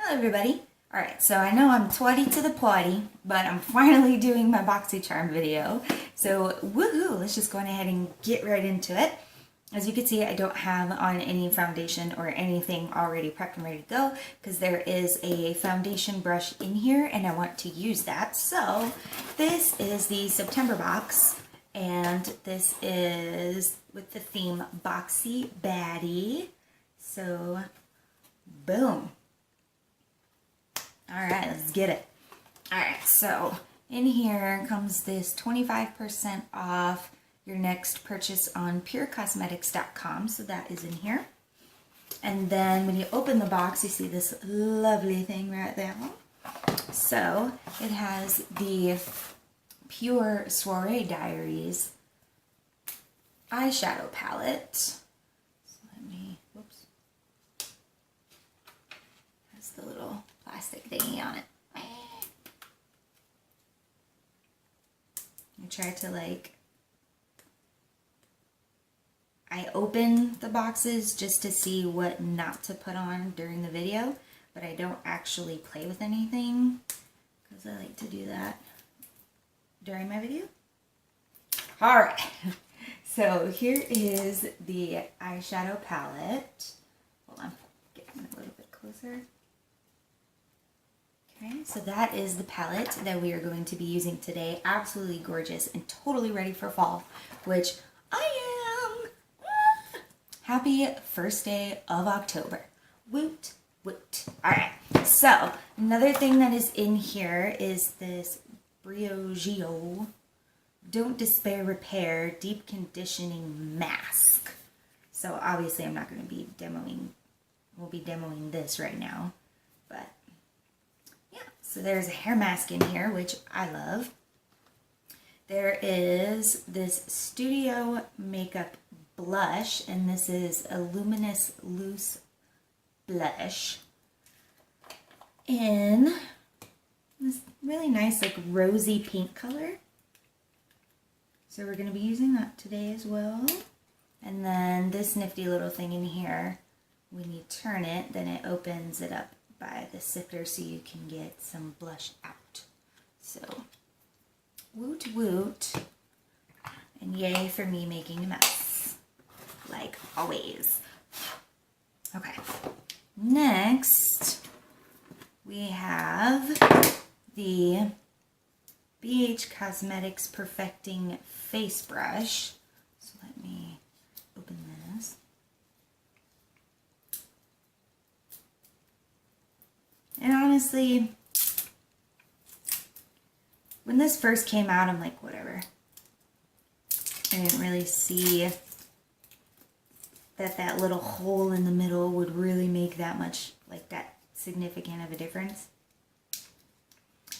Hello everybody. Alright, so I know I'm twatty to the potty, but I'm finally doing my Boxycharm video. So woohoo, let's just go on ahead and get right into it. As you can see, I don't have on any foundation or anything already prepped and ready to go because there is a foundation brush in here and I want to use that. So this is the September box and this is with the theme Boxie Baddie. So boom. Alright, let's get it. Alright, so in here comes this 25% off your next purchase on purecosmetics.com. So that is in here. And then when you open the box, you see this lovely thing right there. So it has the Pure Soiree Diaries eyeshadow palette. So let me, whoops. Has the little plastic thingy on it. I try to I open the boxes just to see what not to put on during the video, but I don't actually play with anything because I like to do that during my video. Alright, so here is the eyeshadow palette. Hold on, get a little bit closer. Okay, so that is the palette that we are going to be using today. Absolutely gorgeous and totally ready for fall, which I am. Happy first day of October. Woot, woot. Alright, so another thing that is in here is this Briogeo Don't Despair Repair Deep Conditioning Mask. So obviously I'm not going to be we'll be demoing this right now, but so there's a hair mask in here, which I love. There is this Studio Makeup blush, and this is a Luminous Loose Blush in this really nice rosy pink color. So we're going to be using that today as well. And then this nifty little thing in here, when you turn it, then it opens it up by the sifter so you can get some blush out. So woot woot, and yay for me making a mess like always. Okay, next we have the BH Cosmetics Perfecting Face Brush. So let me open this. And honestly, when this first came out, I'm like, whatever. I didn't really see that little hole in the middle would really make that much, that significant of a difference.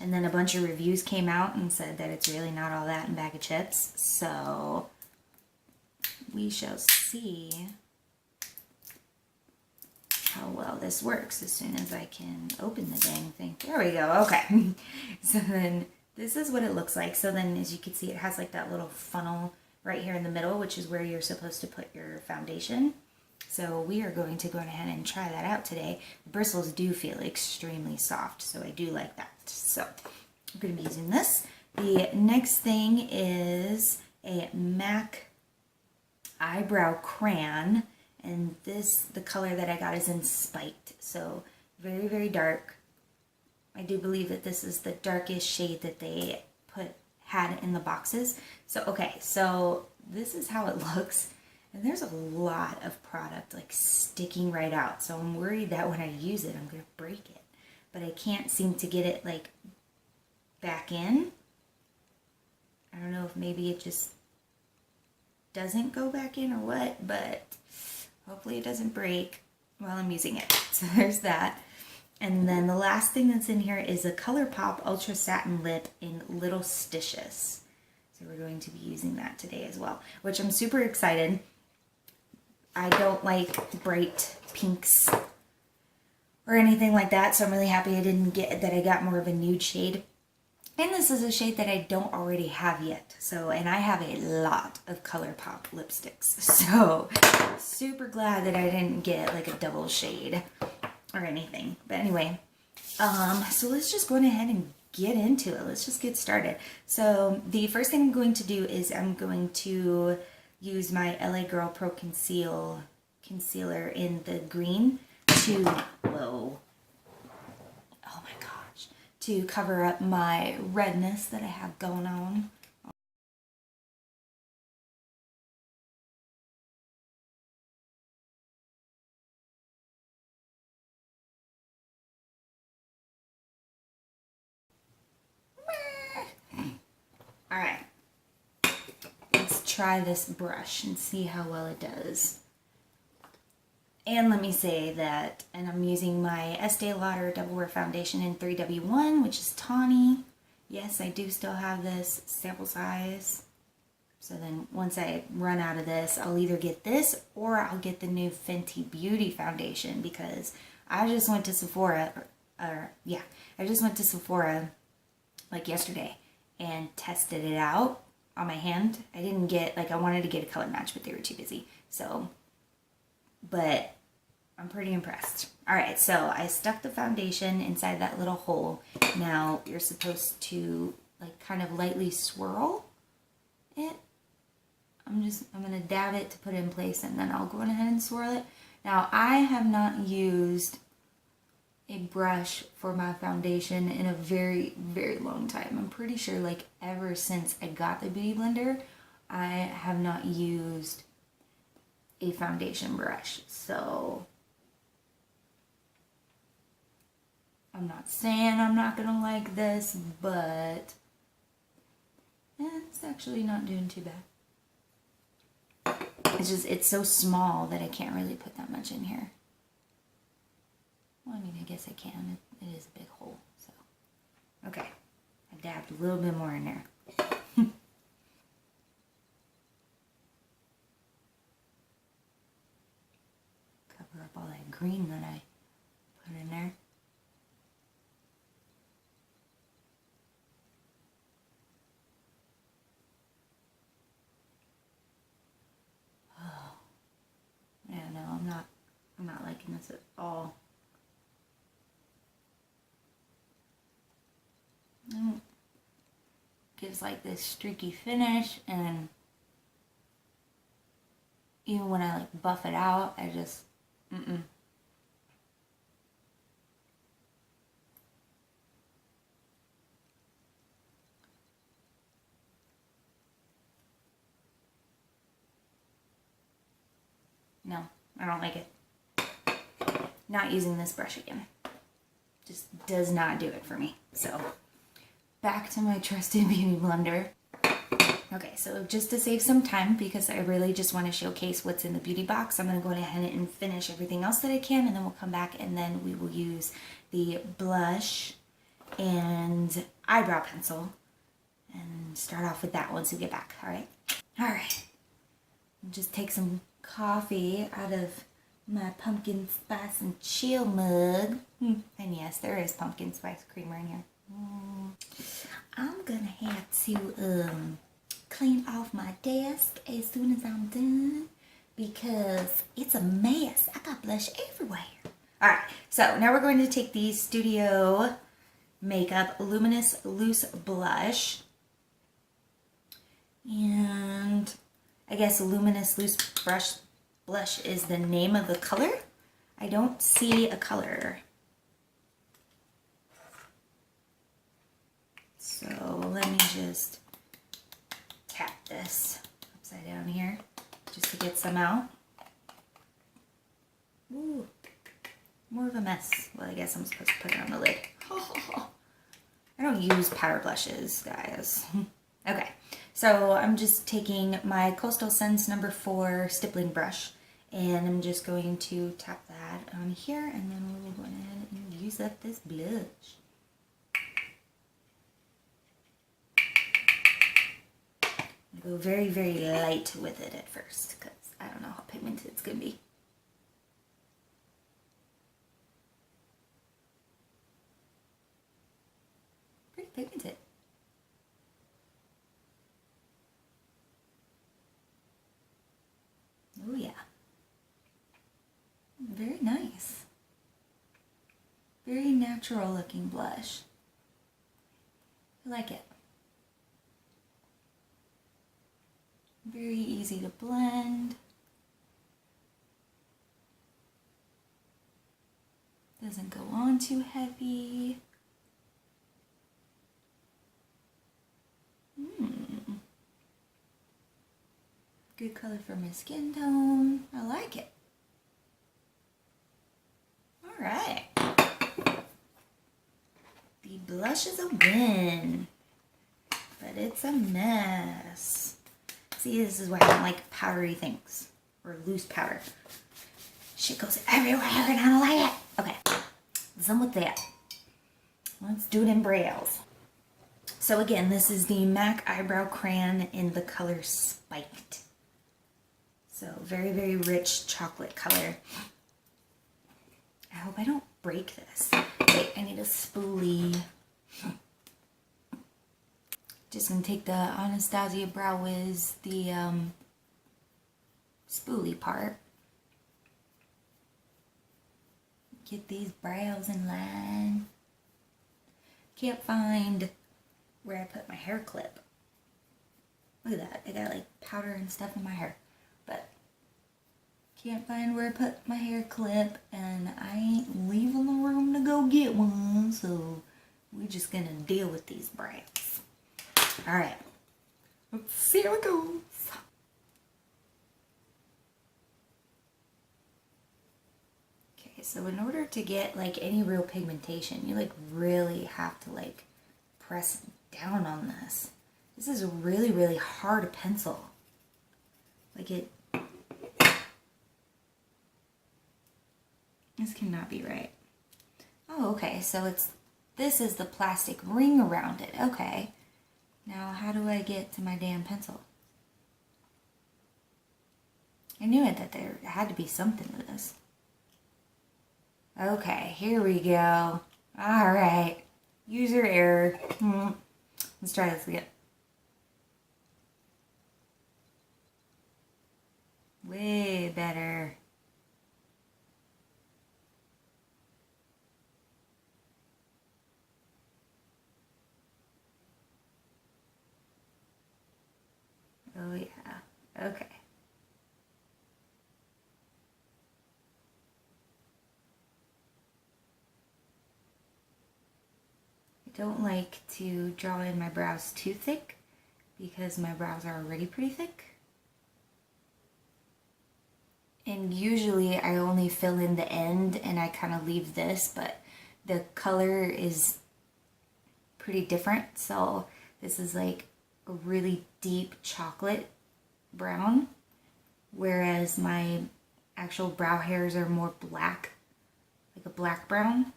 And then a bunch of reviews came out and said that it's really not all that in a bag of chips. So we shall see how well this works as soon as I can open the dang thing. There we go. Okay. So then this is what it looks like. So then as you can see, it has that little funnel right here in the middle, which is where you're supposed to put your foundation. So we are going to go ahead and try that out today. The bristles do feel extremely soft, so I do like that. So I'm going to be using this. The next thing is a MAC Eyebrow Crayon. And the color that I got is in Spiked, so very, very dark. I do believe that this is the darkest shade that they had in the boxes. So, okay, so this is how it looks. And there's a lot of product sticking right out. So I'm worried that when I use it, I'm going to break it. But I can't seem to get it back in. I don't know if maybe it just doesn't go back in or what, but hopefully it doesn't break while I'm using it. So there's that. And then the last thing that's in here is a Colourpop Ultra Satin Lip in Little Stitious. So we're going to be using that today as well, which I'm super excited. I don't like bright pinks or anything like that, so I'm really happy I got more of a nude shade. And this is a shade that I don't already have yet. So, and I have a lot of Colourpop lipsticks. So, super glad that I didn't get a double shade or anything. But anyway, So let's just go ahead and get into it. Let's just get started. So the first thing I'm going to do is I'm going to use my LA Girl Pro concealer in the green to, whoa, oh my gosh, to cover up my redness that I have going on. All right, let's try this brush and see how well it does. And let me say that, and I'm using my Estee Lauder Double Wear Foundation in 3W1, which is tawny. Yes, I do still have this sample size. So then once I run out of this, I'll either get this or I'll get the new Fenty Beauty foundation, because I just went to Sephora, I just went to Sephora like yesterday and tested it out on my hand. I didn't get, like, I wanted to get a color match, but they were too busy. So, but I'm pretty impressed. All right, so I stuck the foundation inside that little hole. Now you're supposed to like kind of lightly swirl it. I'm gonna dab it to put it in place, and then I'll go ahead and swirl it. Now I have not used a brush for my foundation in a very, very long time. I'm pretty sure like ever since I got the Beauty Blender, I have not used a foundation brush. So I'm not saying I'm not gonna like this, but it's actually not doing too bad. It's just, it's so small that I can't really put that much in here. Well, I mean, I guess I can. It is a big hole, so. Okay, I dabbed a little bit more in there. Cover up all that green that I put in there. Oh, yeah, no, I'm not liking this at all. Gives like this streaky finish, and even when I like buff it out, I just, no, I don't like it. Not using this brush again. Just does not do it for me. So back to my trusted Beauty Blender. Okay, so just to save some time, because I really just want to showcase what's in the beauty box, I'm going to go ahead and finish everything else that I can, and then we'll come back and then we will use the blush and eyebrow pencil and start off with that once we get back. All right. All right. Just take some coffee out of my pumpkin spice and chill mug. And yes, there is pumpkin spice creamer in here. I'm gonna have to clean off my desk as soon as I'm done, because it's a mess. I got blush everywhere. Alright, so now we're going to take the Studio Makeup Luminous Loose Blush. And I guess Luminous Loose Blush is the name of the color. I don't see a color. So let me just tap this upside down here just to get some out. Ooh, more of a mess. Well, I guess I'm supposed to put it on the lid. I don't use powder blushes, guys. Okay, so I'm just taking my Coastal Scents No. 4 stippling brush, and I'm just going to tap that on here, and then we'll go ahead and use up this blush. Go very, very light with it at first, because I don't know how pigmented it's going to be. Pretty pigmented. Oh yeah. Very nice. Very very natural looking blush. I like it. Very easy to blend. Doesn't go on too heavy. Good color for my skin tone. I like it. Alright. The blush is a win. But it's a mess. See, this is why I don't like powdery things. Or loose powder. Shit goes everywhere and I don't like it. Okay. Done with that. Let's do it in brows. So again, this is the MAC Eyebrow Crayon in the color Spiked. So very, very rich chocolate color. I hope I don't break this. Wait, I need a spoolie. Just gonna take the Anastasia Brow Wiz, the spoolie part. Get these brows in line. Can't find where I put my hair clip. Look at that, I got like powder and stuff in my hair. But can't find where I put my hair clip, and I ain't leaving the room to go get one, so we're just gonna deal with these brows. Alright, let's see how it goes. Okay, so in order to get like any real pigmentation, you like really have to like press down on this. This is a really, really hard pencil. Like it, this cannot be right. Oh, okay, so this is the plastic ring around it. Okay. Now, how do I get to my damn pencil? I knew it that there had to be something to this. Okay, here we go. Alright. User error. Let's try this again. Way better. Oh yeah, okay. I don't like to draw in my brows too thick because my brows are already pretty thick. And usually I only fill in the end and I kind of leave this, but the color is pretty different. So this is like a really deep chocolate brown, whereas my actual brow hairs are more black, like a black brown.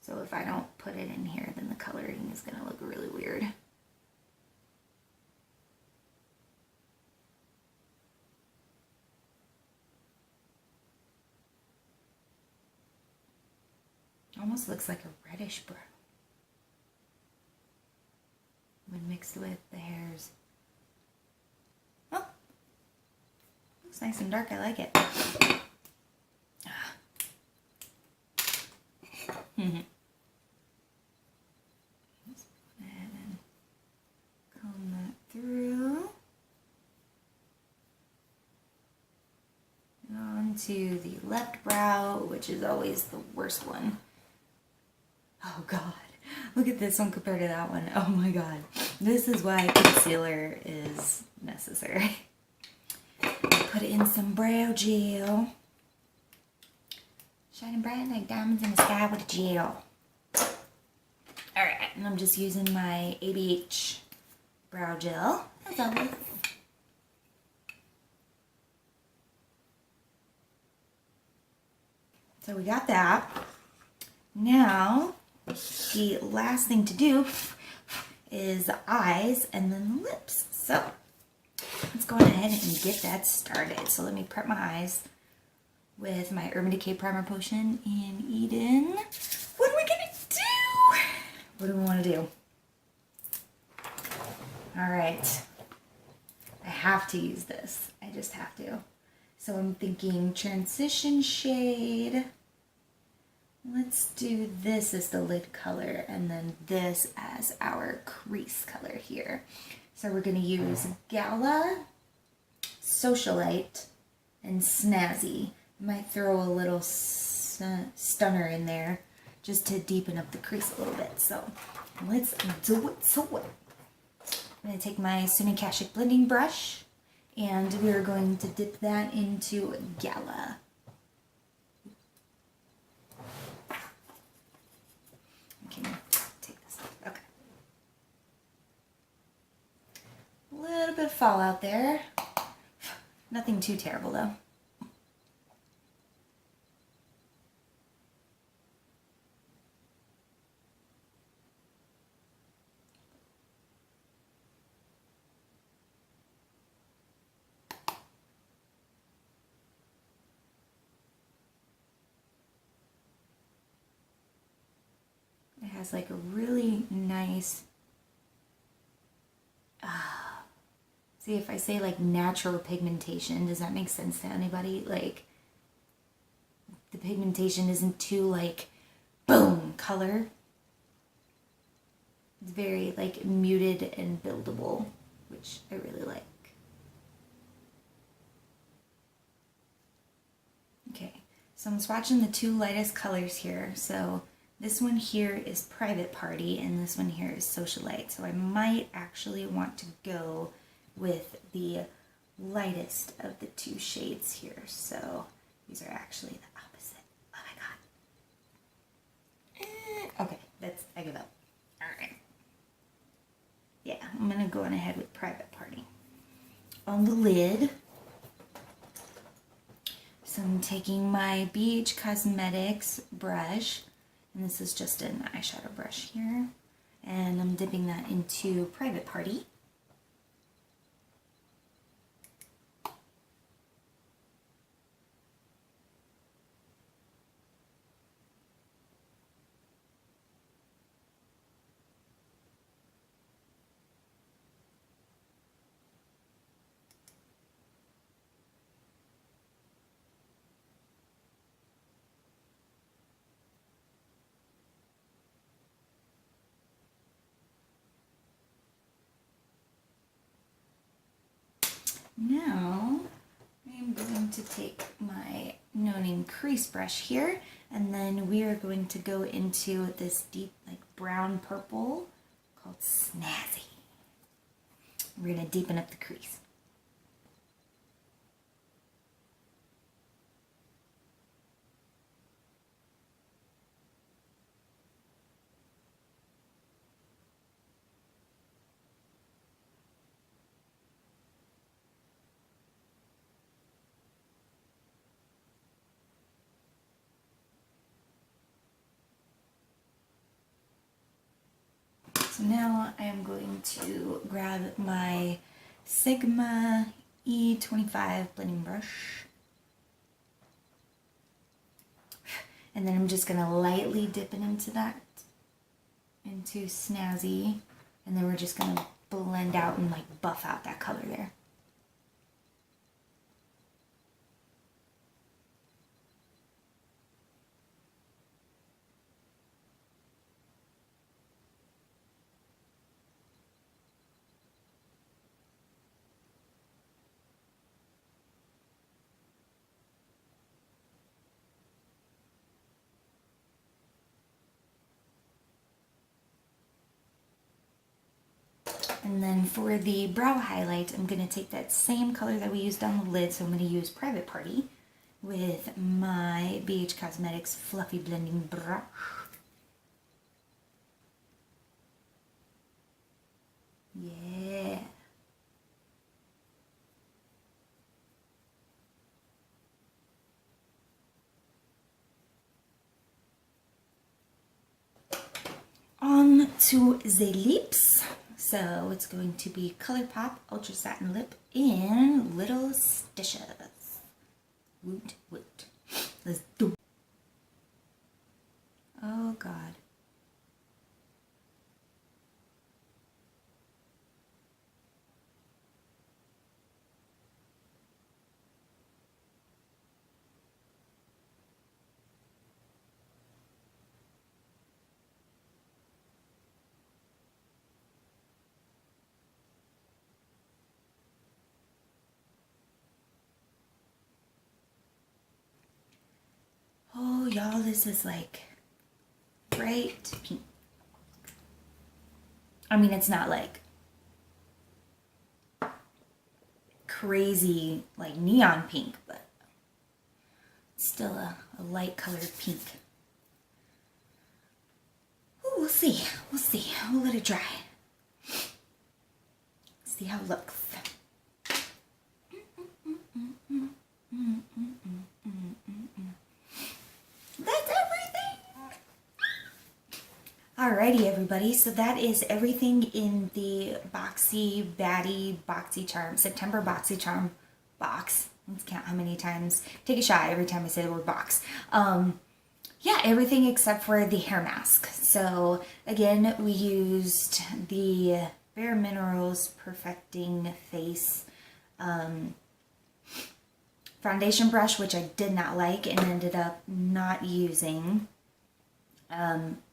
So if I don't put it in here, then the coloring is gonna look really weird. Almost looks like a reddish brown when mixed with the hairs. Oh, looks nice and dark. I like it. Let's go ahead and comb that through. On to the left brow, which is always the worst one. Oh god, look at this one compared to that one. Oh my god. This is why concealer is necessary. Put in some brow gel. Shining bright like diamonds in the sky with gel. Alright, and I'm just using my ABH brow gel, as always. So we got that. Now, the last thing to do is the eyes and then the lips. So let's go ahead and get that started. So let me prep my eyes with my Urban Decay Primer Potion in Eden. What are we gonna do? What do we want to do? All right. I have to use this. I just have to. So I'm thinking transition shade Let's do this as the lid color and then this as our crease color here. So we're going to use Gala, Socialite, and Snazzy. Might throw a little stunner in there just to deepen up the crease a little bit. So let's do it. I'm going to take my Sunakashic blending brush and we're going to dip that into Gala. Okay, take this off. Okay. A little bit of fallout there. Nothing too terrible though. It has like a really nice, see if I say like natural pigmentation, does that make sense to anybody? Like the pigmentation isn't too like boom color. It's very like muted and buildable, which I really like. Okay, so I'm swatching the two lightest colors here. So this one here is Private Party and this one here is Socialite. So I might actually want to go with the lightest of the two shades here. So these are actually the opposite. Oh my god. Okay, I give up. Alright. Yeah, I'm gonna go on ahead with Private Party. On the lid, so I'm taking my BH Cosmetics brush, and this is just an eyeshadow brush here, and I'm dipping that into Private Party. Now, I'm going to take my No Name crease brush here, and then we are going to go into this deep, like brown purple called Snazzy. We're going to deepen up the crease. So now I am going to grab my Sigma E25 blending brush, and then I'm just going to lightly dip it into Snazzy, and then we're just going to blend out and like buff out that color there. And then for the brow highlight, I'm going to take that same color that we used on the lid, so I'm going to use Private Party with my BH Cosmetics Fluffy Blending Brush. Yeah. On to the lips. So it's going to be Colourpop Ultra Satin Lip in Little Stitious. Woot woot. Let's do it. Oh God. y'all, this is like bright pink. I mean, it's not like crazy like neon pink, but it's still a light colored pink. Ooh, we'll see. We'll see. We'll let it dry. See how it looks. That's everything. Alrighty, everybody. So that is everything in the Boxie Baddie Boxycharm September Boxycharm box. Let's count how many times. Take a shot every time I say the word box. Yeah, everything except for the hair mask. So again, we used the BareMinerals Perfecting Face foundation brush, which I did not like and ended up not using,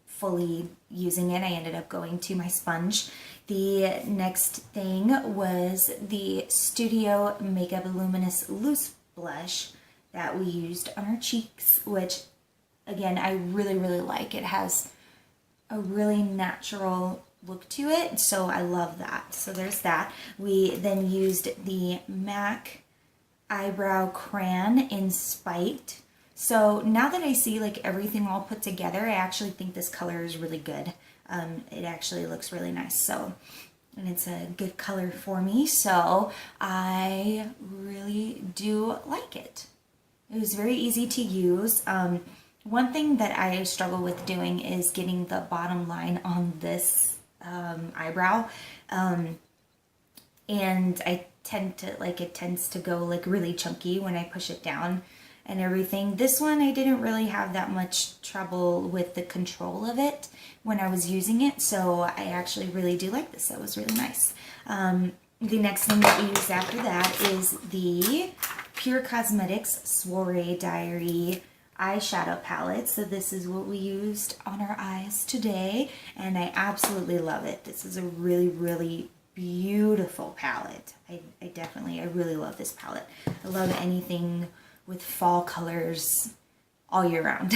fully using it. I ended up going to my sponge. The next thing was the Studio Makeup Luminous Loose Blush that we used on our cheeks, which again, I really, really like. It has a really natural look to it, so I love that. So there's that. We then used the MAC Eyebrow Crayon in Spiked. So now that I see like everything all put together, I actually think this color is really good. It actually looks really nice. So, and it's a good color for me, so I really do like it. It was very easy to use. One thing that I struggle with doing is getting the bottom line on this eyebrow, and I tend to like, it tends to go like really chunky when I push it down and everything. This one I didn't really have that much trouble with the control of it when I was using it, so I actually really do like this. That was really nice. The next thing that we used after that is the Pure Cosmetics Soiree Diary eyeshadow palette. So this is what we used on our eyes today, and I absolutely love it. This is a really, really beautiful palette. I really love this palette. I love anything with fall colors all year round.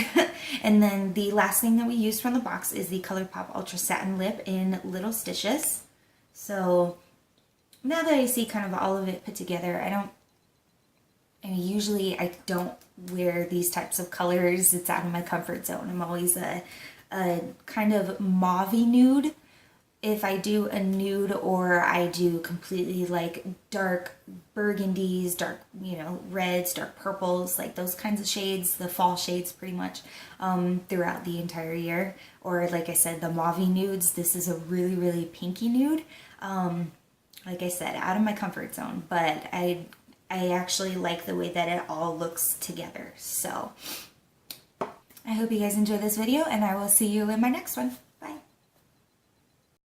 And then the last thing that we used from the box is the Colourpop Ultra Satin Lip in Little Stitious. So now that I see kind of all of it put together, usually I don't wear these types of colors. It's out of my comfort zone. I'm always a kind of mauve-y nude. If I do a nude, or I do completely like dark burgundies, dark, reds, dark purples, like those kinds of shades, the fall shades pretty much, throughout the entire year. Or like I said, the mauve-y nudes. This is a really, really pinky nude. Like I said, out of my comfort zone, but I actually like the way that it all looks together. So I hope you guys enjoy this video, and I will see you in my next one.